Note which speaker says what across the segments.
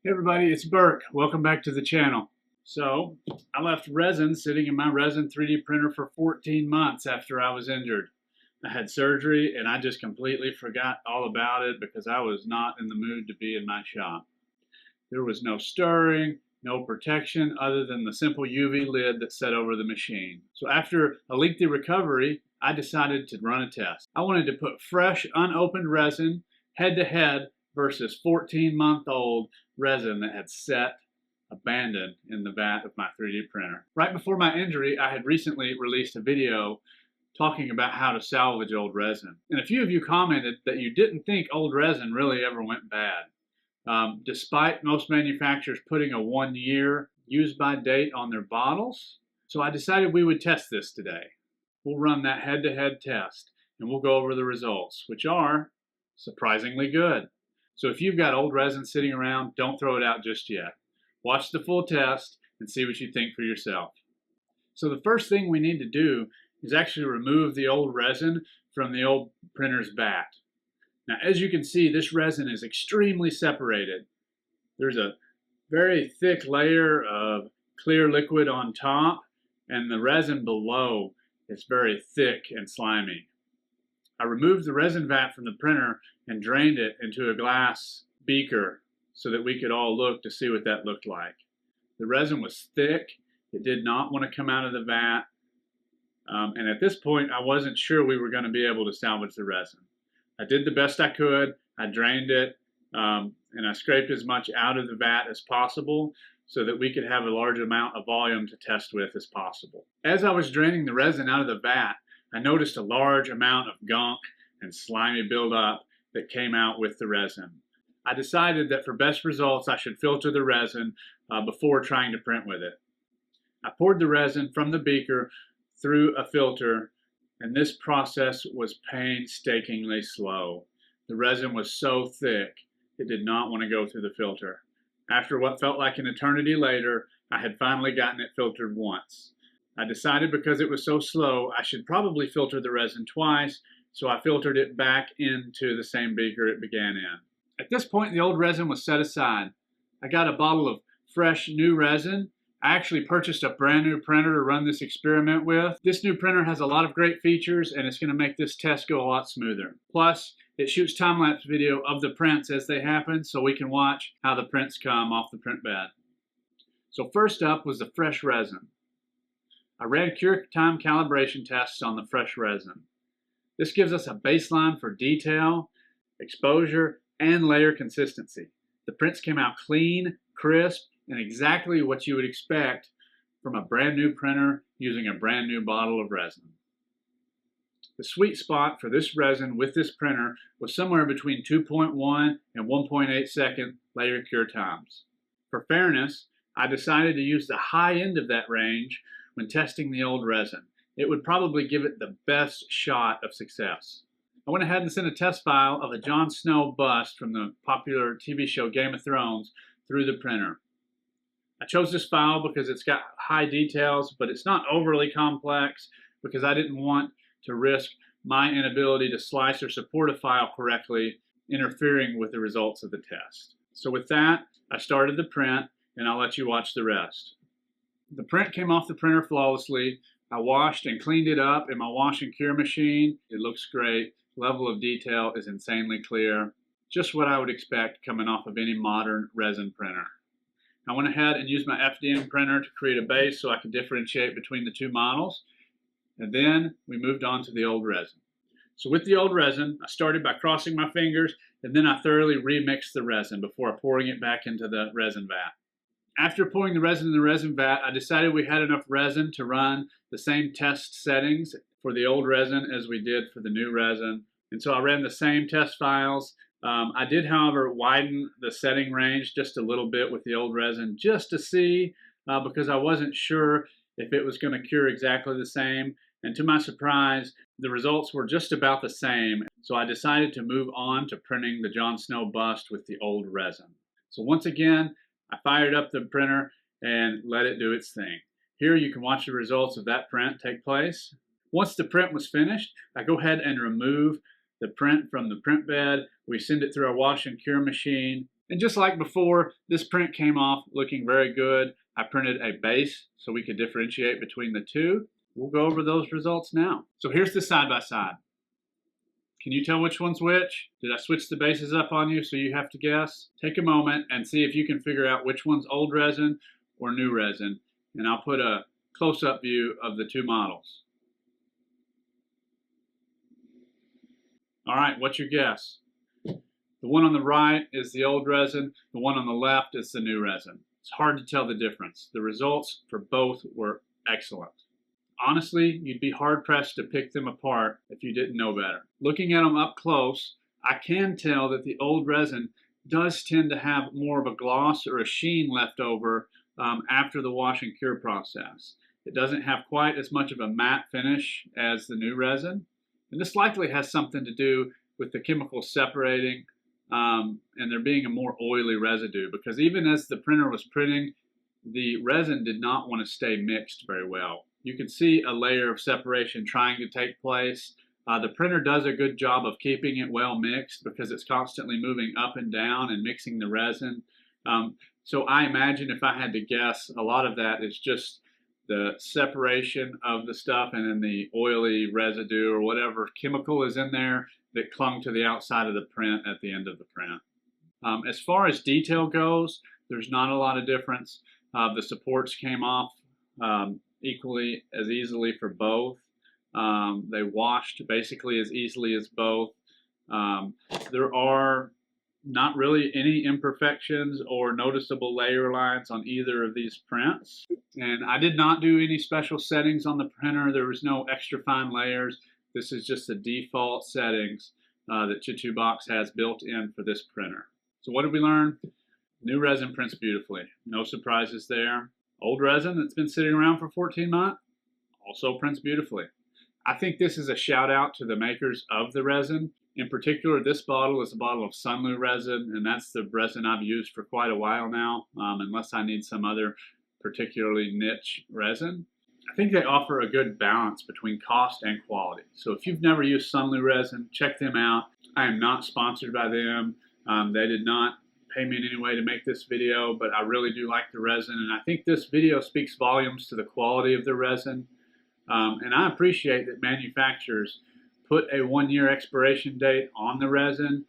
Speaker 1: Hey everybody, it's Burke. Welcome back to the channel. So, I left resin sitting in my resin 3D printer for 14 months after I was injured. I had surgery and I just completely forgot all about it because I was not in the mood to be in my shop. There was no stirring, no protection other than the simple UV lid that sat over the machine. So after a lengthy recovery, I decided to run a test. I wanted to put fresh, unopened resin head to head versus 14-month-old resin that had sat abandoned in the vat of my 3D printer. Right before my injury, I had recently released a video talking about how to salvage old resin. And a few of you commented that you didn't think old resin really ever went bad. Despite most manufacturers putting a 1-year use-by date on their bottles. So I decided we would test this today. We'll run that head-to-head test and we'll go over the results, which are surprisingly good. So if you've got old resin sitting around, don't throw it out just yet. Watch the full test and see what you think for yourself. So the first thing we need to do is actually remove the old resin from the old printer's vat. Now, as you can see, this resin is extremely separated. There's a very thick layer of clear liquid on top, and the resin below is very thick and slimy. I removed the resin vat from the printer and drained it into a glass beaker so that we could all look to see what that looked like. The resin was thick. It did not want to come out of the vat. And at this point, I wasn't sure we were going to be able to salvage the resin. I did the best I could. I drained it, and I scraped as much out of the vat as possible so that we could have a large amount of volume to test with as possible. As I was draining the resin out of the vat, I noticed a large amount of gunk and slimy buildup that came out with the resin. I decided that for best results, I should filter the resin before trying to print with it. I poured the resin from the beaker through a filter, and this process was painstakingly slow. The resin was so thick, it did not want to go through the filter. After what felt like an eternity later, I had finally gotten it filtered once. I decided because it was so slow, I should probably filter the resin twice, so I filtered it back into the same beaker it began in. At this point, the old resin was set aside. I got a bottle of fresh new resin. I actually purchased a brand new printer to run this experiment with. This new printer has a lot of great features and it's going to make this test go a lot smoother. Plus, it shoots time-lapse video of the prints as they happen so we can watch how the prints come off the print bed. So first up was the fresh resin. I ran cure time calibration tests on the fresh resin. This gives us a baseline for detail, exposure, and layer consistency. The prints came out clean, crisp, and exactly what you would expect from a brand new printer using a brand new bottle of resin. The sweet spot for this resin with this printer was somewhere between 2.1 and 1.8 second layer cure times. For fairness, I decided to use the high end of that range when testing the old resin. It would probably give it the best shot of success. I went ahead and sent a test file of a Jon Snow bust from the popular TV show Game of Thrones through the printer. I chose this file because it's got high details, but it's not overly complex because I didn't want to risk my inability to slice or support a file correctly interfering with the results of the test. So with that, I started the print and I'll let you watch the rest. The print came off the printer flawlessly. I washed and cleaned it up in my wash and cure machine. It looks great. Level of detail is insanely clear. Just what I would expect coming off of any modern resin printer. I went ahead and used my FDM printer to create a base so I could differentiate between the two models. And then we moved on to the old resin. So with the old resin, I started by crossing my fingers and then I thoroughly remixed the resin before pouring it back into the resin vat. After pouring the resin in the resin vat, I decided we had enough resin to run the same test settings for the old resin as we did for the new resin. And so I ran the same test files. I did, however, widen the setting range just a little bit with the old resin just to see because I wasn't sure if it was going to cure exactly the same. And to my surprise, the results were just about the same. So I decided to move on to printing the Jon Snow bust with the old resin. So once again, I fired up the printer and let it do its thing. Here you can watch the results of that print take place. Once the print was finished, I go ahead and remove the print from the print bed. We send it through our wash and cure machine. And just like before, this print came off looking very good. I printed a base so we could differentiate between the two. We'll go over those results now. So here's the side-by-side. Can you tell which one's which? Did I switch the bases up on you so you have to guess? Take a moment and see if you can figure out which one's old resin or new resin. And I'll put a close-up view of the two models. All right, what's your guess? The one on the right is the old resin. The one on the left is the new resin. It's hard to tell the difference. The results for both were excellent. Honestly, you'd be hard-pressed to pick them apart if you didn't know better. Looking at them up close, I can tell that the old resin does tend to have more of a gloss or a sheen left over after the wash and cure process. It doesn't have quite as much of a matte finish as the new resin. And this likely has something to do with the chemicals separating and there being a more oily residue, because even as the printer was printing, the resin did not want to stay mixed very well. You can see a layer of separation trying to take place. The printer does a good job of keeping it well mixed because it's constantly moving up and down and mixing the resin. So I imagine, if I had to guess, a lot of that is just the separation of the stuff and then the oily residue or whatever chemical is in there that clung to the outside of the print at the end of the print. As far as detail goes, there's not a lot of difference. The supports came off equally as easily for both. They washed basically as easily as both. There are not really any imperfections or noticeable layer lines on either of these prints. And I did not do any special settings on the printer. There was no extra fine layers. This is just the default settings that Box has built in for this printer. So what did we learn? New resin prints beautifully. No surprises there. Old resin that's been sitting around for 14 months also prints beautifully. I think this is a shout out to the makers of the resin. In particular, this bottle is a bottle of Sunlu resin, and that's the resin I've used for quite a while now, unless I need some other particularly niche resin. I think they offer a good balance between cost and quality. So if you've never used Sunlu resin, check them out. I am not sponsored by them. They did not pay me in any way to make this video, but I really do like the resin, and I think this video speaks volumes to the quality of the resin. And I appreciate that manufacturers put a 1-year expiration date on the resin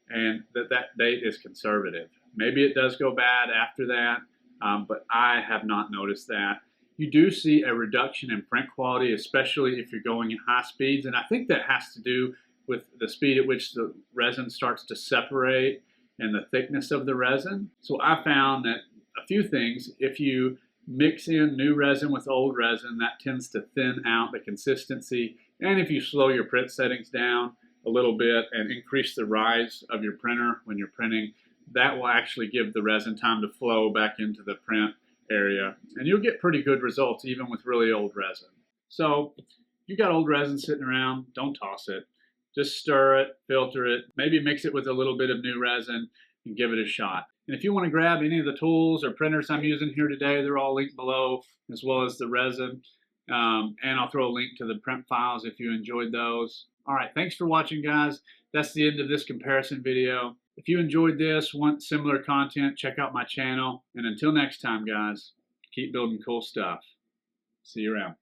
Speaker 1: and that date is conservative. Maybe it does go bad after that, but I have not noticed that. You do see a reduction in print quality, especially if you're going at high speeds, and I think that has to do with the speed at which the resin starts to separate and the thickness of the resin. So I found that a few things: if you mix in new resin with old resin, that tends to thin out the consistency. And if you slow your print settings down a little bit and increase the rise of your printer when you're printing, that will actually give the resin time to flow back into the print area. And you'll get pretty good results even with really old resin. So if you got old resin sitting around, don't toss it. Just stir it, filter it, maybe mix it with a little bit of new resin and give it a shot. And if you want to grab any of the tools or printers I'm using here today, they're all linked below, as well as the resin. And I'll throw a link to the print files if you enjoyed those. All right, thanks for watching, guys. That's the end of this comparison video. If you enjoyed this, want similar content, check out my channel. And until next time, guys, keep building cool stuff. See you around.